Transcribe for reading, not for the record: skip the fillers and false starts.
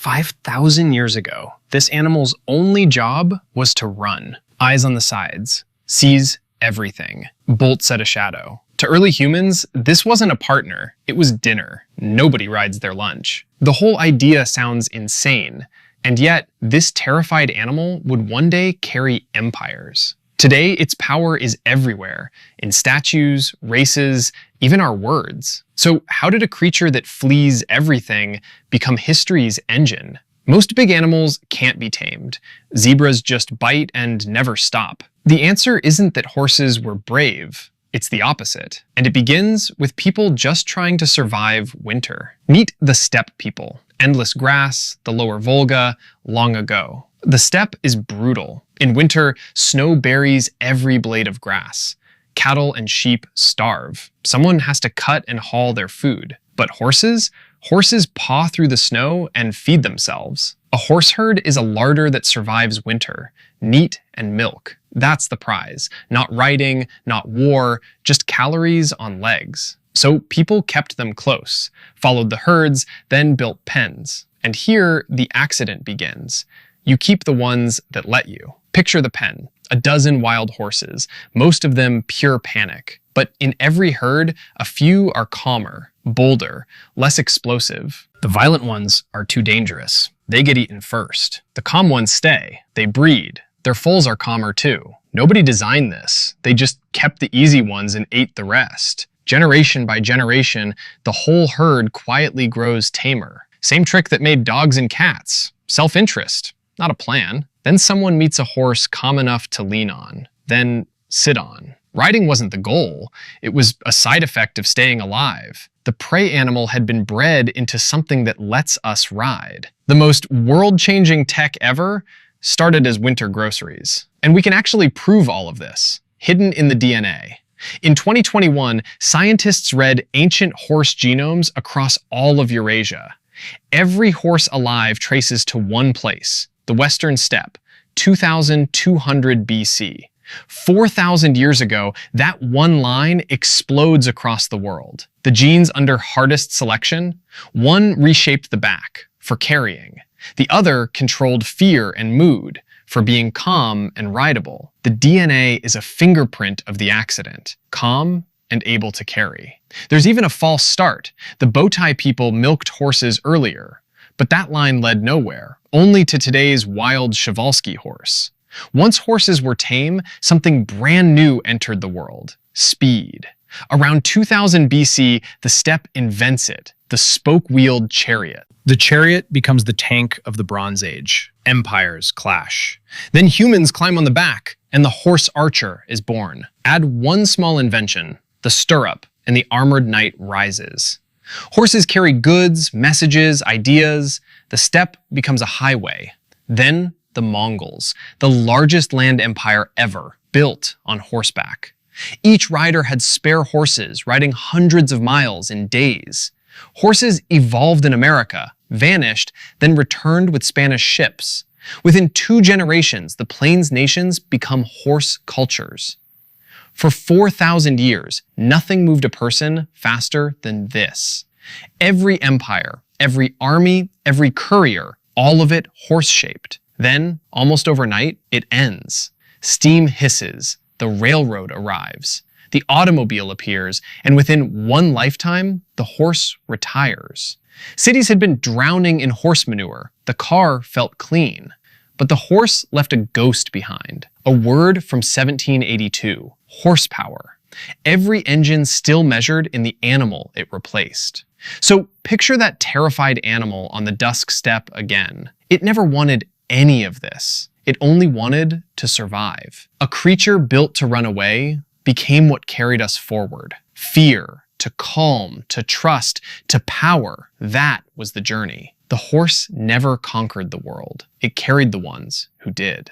5,000 years ago, this animal's only job was to run. Eyes on the sides, sees everything, bolts at a shadow. To early humans, this wasn't a partner, it was dinner. Nobody rides their lunch. The whole idea sounds insane, and yet this terrified animal would one day carry empires. Today, its power is everywhere, in statues, races, even our words. So how did a creature that flees everything become history's engine? Most big animals can't be tamed. Zebras just bite and never stop. The answer isn't that horses were brave. It's the opposite. And it begins with people just trying to survive winter. Meet the steppe people. Endless grass, the lower Volga, long ago. The steppe is brutal. In winter, snow buries every blade of grass. Cattle and sheep starve. Someone has to cut and haul their food. But horses? Horses paw through the snow and feed themselves. A horse herd is a larder that survives winter. Meat and milk. That's the prize. Not riding, not war, just calories on legs. So people kept them close, followed the herds, then built pens. And here, the accident begins. You keep the ones that let you. Picture the pen, a dozen wild horses, most of them pure panic. But in every herd, a few are calmer, bolder, less explosive. The violent ones are too dangerous. They get eaten first. The calm ones stay. They breed. Their foals are calmer too. Nobody designed this. They just kept the easy ones and ate the rest. Generation by generation, the whole herd quietly grows tamer. Same trick that made dogs and cats. Self-interest, not a plan. Then someone meets a horse calm enough to lean on, then sit on. Riding wasn't the goal. It was a side effect of staying alive. The prey animal had been bred into something that lets us ride. The most world-changing tech ever started as winter groceries. And we can actually prove all of this, hidden in the DNA. In 2021, scientists read ancient horse genomes across all of Eurasia. Every horse alive traces to one place, the Western steppe, 2200 BC. 4,000 years ago, that one line explodes across the world. The genes under hardest selection, one reshaped the back, for carrying. The other controlled fear and mood, for being calm and rideable. The DNA is a fingerprint of the accident, calm and able to carry. There's even a false start. The bowtie people milked horses earlier, but that line led nowhere, only to today's wild Przewalski horse. Once horses were tame, something brand new entered the world, speed. Around 2000 BC, the steppe invents it, the spoke-wheeled chariot. The chariot becomes the tank of the Bronze Age. Empires clash. Then humans climb on the back, and the horse archer is born. Add one small invention, the stirrup, and the armored knight rises. Horses carry goods, messages, ideas. The steppe becomes a highway. Then the Mongols, the largest land empire ever, built on horseback. Each rider had spare horses, riding hundreds of miles in days. Horses evolved in America, vanished, then returned with Spanish ships. Within 2 generations, the Plains nations become horse cultures. For 4,000 years, nothing moved a person faster than this. Every empire, every army, every courier, all of it horse-shaped. Then, almost overnight, it ends. Steam hisses, the railroad arrives, the automobile appears, and within one lifetime, the horse retires. Cities had been drowning in horse manure. The car felt clean. But the horse left a ghost behind, a word from 1782, horsepower. Every engine still measured in the animal it replaced. So picture that terrified animal on the dusk steppe again. It never wanted any of this. It only wanted to survive. A creature built to run away became what carried us forward. Fear, to calm, to trust, to power. That was the journey. The horse never conquered the world. It carried the ones who did.